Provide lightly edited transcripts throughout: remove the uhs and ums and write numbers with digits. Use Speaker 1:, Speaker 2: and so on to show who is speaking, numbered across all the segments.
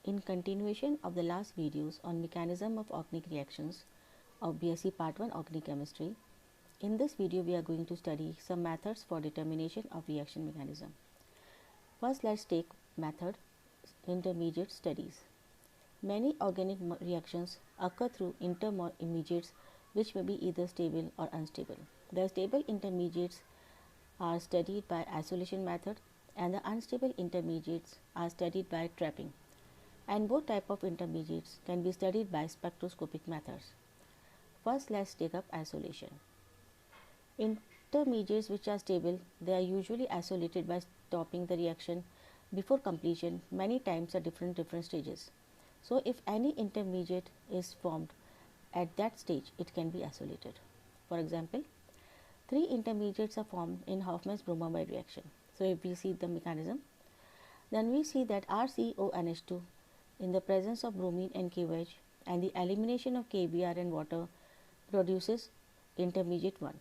Speaker 1: In continuation of the last videos on mechanism of organic reactions of BSc Part 1 Organic Chemistry, in this video we are going to study some methods for determination of reaction mechanism. First, let's take method intermediate studies. Many organic reactions occur through intermediates which may be either stable or unstable. The stable intermediates are studied by isolation method and the unstable intermediates are studied by trapping. And both type of intermediates can be studied by spectroscopic methods. First, let's take up isolation. Intermediates which are stable, they are usually isolated by stopping the reaction before completion many times at different stages. So, if any intermediate is formed at that stage, it can be isolated. For example, 3 intermediates are formed in Hofmann's bromamide reaction. So, if we see the mechanism, then we see that RCONH2 in the presence of bromine and KOH and the elimination of KBr and water produces intermediate 1.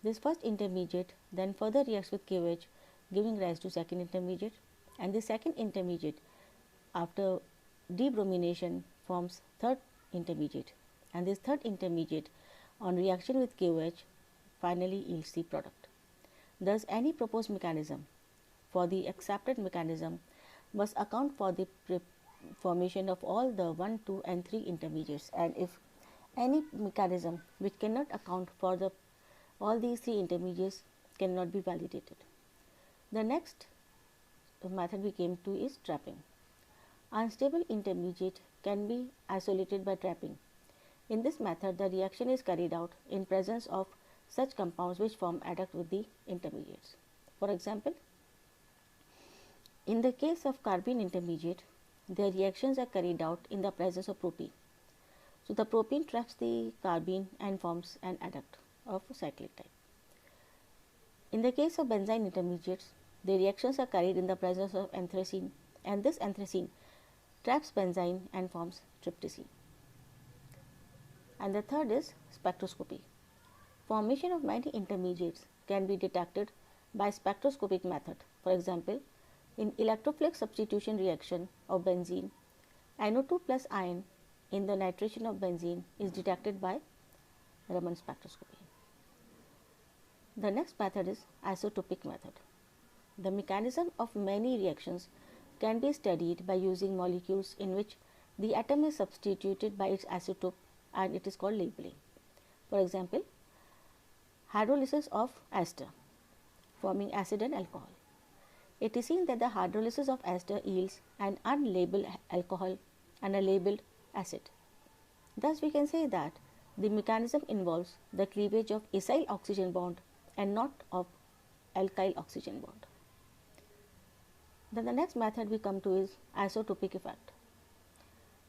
Speaker 1: This first intermediate then further reacts with KOH, giving rise to second intermediate, and the second intermediate after debromination forms third intermediate, and this third intermediate on reaction with KOH finally yields the product. Thus, any proposed mechanism for the accepted mechanism must account for the formation of all the 1, 2 and 3 intermediates, and if any mechanism which cannot account for all these 3 intermediates cannot be validated. The next method we came to is trapping. Unstable intermediate can be isolated by trapping. In this method, the reaction is carried out in presence of such compounds which form adduct with the intermediates. For example, in the case of carbene intermediate, the reactions are carried out in the presence of propene. So, the propene traps the carbene and forms an adduct of cyclic type. In the case of benzene intermediates, the reactions are carried in the presence of anthracene, and this anthracene traps benzene and forms tryptocene. And the third is spectroscopy. Formation of many intermediates can be detected by spectroscopic method. For example, in electrophilic substitution reaction of benzene, NO2 plus ion in the nitration of benzene is detected by Raman spectroscopy. The next method is isotopic method. The mechanism of many reactions can be studied by using molecules in which the atom is substituted by its isotope, and it is called labeling. For example, hydrolysis of ester forming acid and alcohol. It is seen that the hydrolysis of ester yields an unlabeled alcohol and a labeled acid. Thus, we can say that the mechanism involves the cleavage of acyl oxygen bond and not of alkyl oxygen bond. Then the next method we come to is isotopic effect.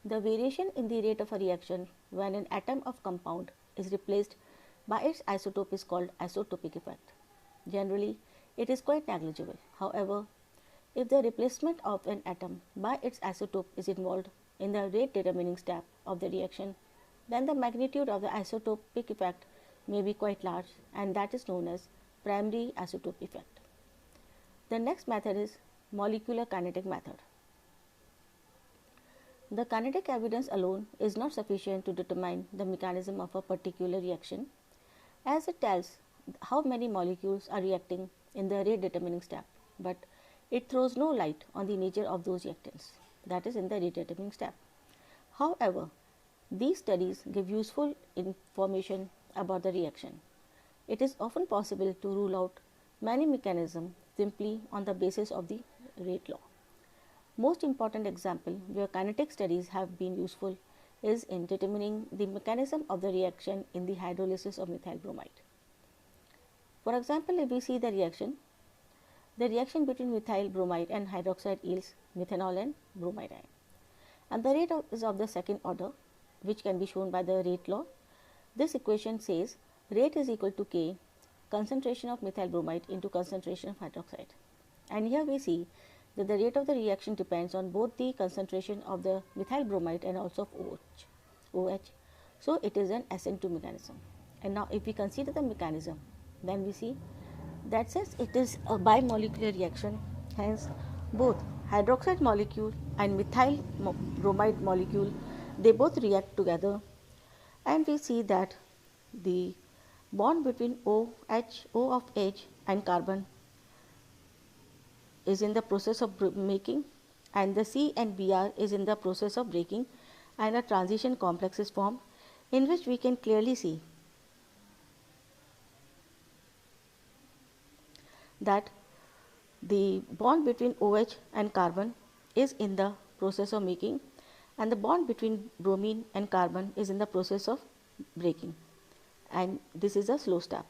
Speaker 1: The variation in the rate of a reaction when an atom of compound is replaced by its isotope is called isotopic effect. Generally, it is quite negligible. However, if the replacement of an atom by its isotope is involved in the rate determining step of the reaction, then the magnitude of the isotopic effect may be quite large, and that is known as primary isotope effect. The next method is molecular kinetic method. The kinetic evidence alone is not sufficient to determine the mechanism of a particular reaction, as it tells how many molecules are reacting in the rate determining step, but it throws no light on the nature of those reactants, that is in the rate determining step. However, these studies give useful information about the reaction. It is often possible to rule out many mechanisms simply on the basis of the rate law. Most important example where kinetic studies have been useful is in determining the mechanism of the reaction in the hydrolysis of methyl bromide. For example, if we see the reaction between methyl bromide and hydroxide yields methanol and bromide ion, and the rate is of the second order, which can be shown by the rate law. This equation says rate is equal to K concentration of methyl bromide into concentration of hydroxide, and here we see that the rate of the reaction depends on both the concentration of the methyl bromide and also of OH. So, it is an SN2 mechanism. And now, if we consider the mechanism, then we see that since it is a bimolecular reaction, hence both hydroxide molecule and methyl bromide molecule, they both react together, and we see that the bond between O of H and carbon is in the process of making, and the C and Br is in the process of breaking, and a transition complex is formed, in which we can clearly see that the bond between OH and carbon is in the process of making, and the bond between bromine and carbon is in the process of breaking, and this is a slow step.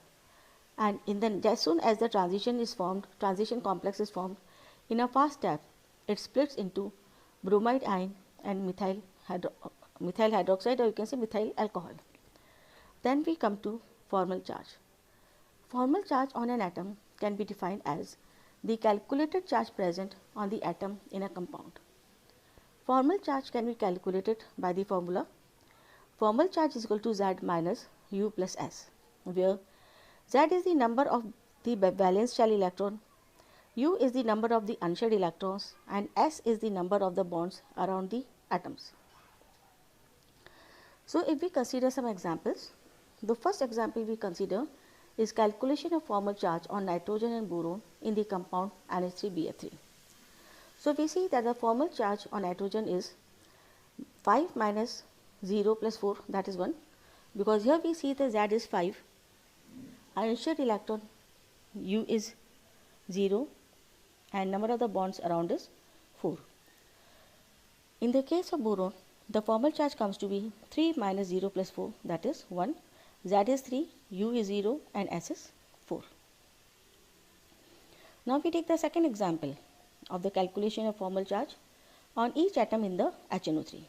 Speaker 1: And as soon as the transition complex is formed, in a fast step, it splits into bromide ion and methyl hydroxide, or you can say methyl alcohol. Then we come to formal charge. Formal charge on an atom can be defined as the calculated charge present on the atom in a compound. Formal charge can be calculated by the formula formal charge is equal to Z minus U plus S, where Z is the number of the valence shell electron, U is the number of the unshared electrons, and S is the number of the bonds around the atoms. So, if we consider some examples, the first example we consider is calculation of formal charge on nitrogen and boron in the compound NH3BF3. So, we see that the formal charge on nitrogen is 5 minus 0 plus 4, that is 1, because here we see the Z is 5, unshared electron U is 0, and number of the bonds around is 4. In the case of boron, the formal charge comes to be 3 minus 0 plus 4, that is 1, Z is 3, U is 0, and S is 4. Now we take the second example of the calculation of formal charge on each atom in the HNO3.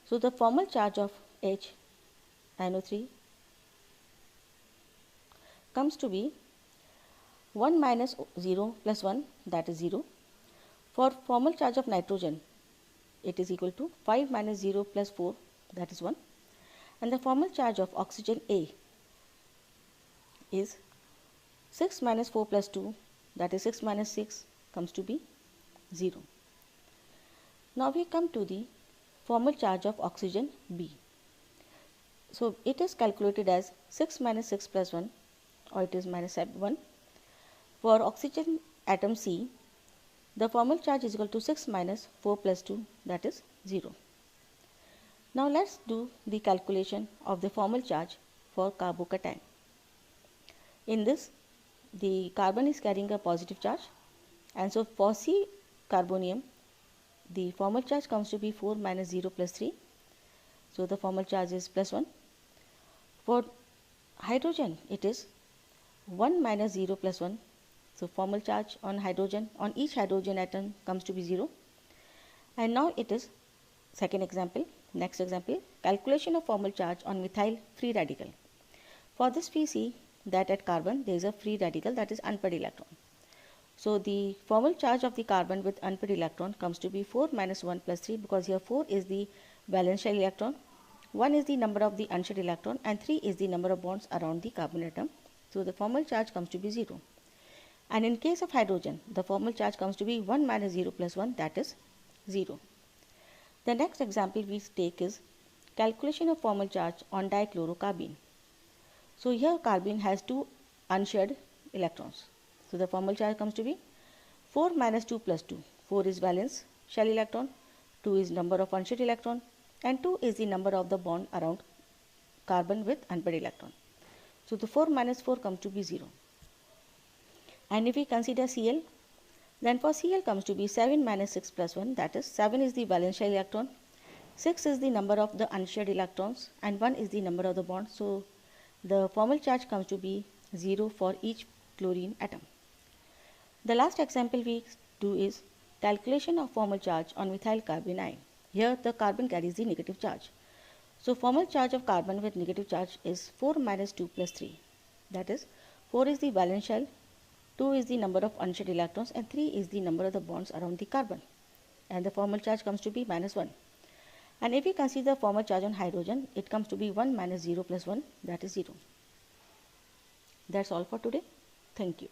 Speaker 1: So the formal charge of HNO3 comes to be 1 minus 0 plus 1, that is 0. For formal charge of nitrogen, it is equal to 5 minus 0 plus 4, that is 1. And the formal charge of oxygen A is 6 minus 4 plus 2, that is 6 minus 6, comes to be 0. Now we come to the formal charge of oxygen B. So it is calculated as 6 minus 6 plus 1, or it is minus 1. For oxygen atom C, the formal charge is equal to 6 minus 4 plus 2, that is 0. Now let's do the calculation of the formal charge for carbocation. In this, the carbon is carrying a positive charge, and so for C carbonium, the formal charge comes to be 4 minus 0 plus 3. So the formal charge is plus 1. For hydrogen, it is 1 minus 0 plus 1. So formal charge on hydrogen, on each hydrogen atom, comes to be 0. And now it is second example. Next example, calculation of formal charge on methyl free radical. For this we see that at carbon there is a free radical, that is unpaired electron. So the formal charge of the carbon with unpaired electron comes to be 4 minus 1 plus 3, because here 4 is the valence shell electron, 1 is the number of the unshared electron, and 3 is the number of bonds around the carbon atom. So the formal charge comes to be 0. And in case of hydrogen, the formal charge comes to be 1 minus 0 plus 1, that is 0. The next example we take is calculation of formal charge on dichlorocarbene. So here carbene has 2 unshared electrons. So the formal charge comes to be 4 minus 2 plus 2. 4 is valence shell electron, 2 is number of unshared electron, and 2 is the number of the bond around carbon with unpaired electron. So the 4 minus 4 comes to be 0. And if we consider Cl, then for Cl comes to be 7 minus 6 plus 1, that is 7 is the valence shell electron, 6 is the number of the unshared electrons, and 1 is the number of the bonds. So the formal charge comes to be 0 for each chlorine atom. The last example we do is calculation of formal charge on methyl carbene. Here the carbon carries the negative charge. So formal charge of carbon with negative charge is 4 minus 2 plus 3. That is 4 is the valence shell, 2 is the number of unshared electrons, and 3 is the number of the bonds around the carbon. And the formal charge comes to be minus 1. And if we consider the formal charge on hydrogen, it comes to be 1 minus 0 plus 1, that is 0. That's all for today. Thank you.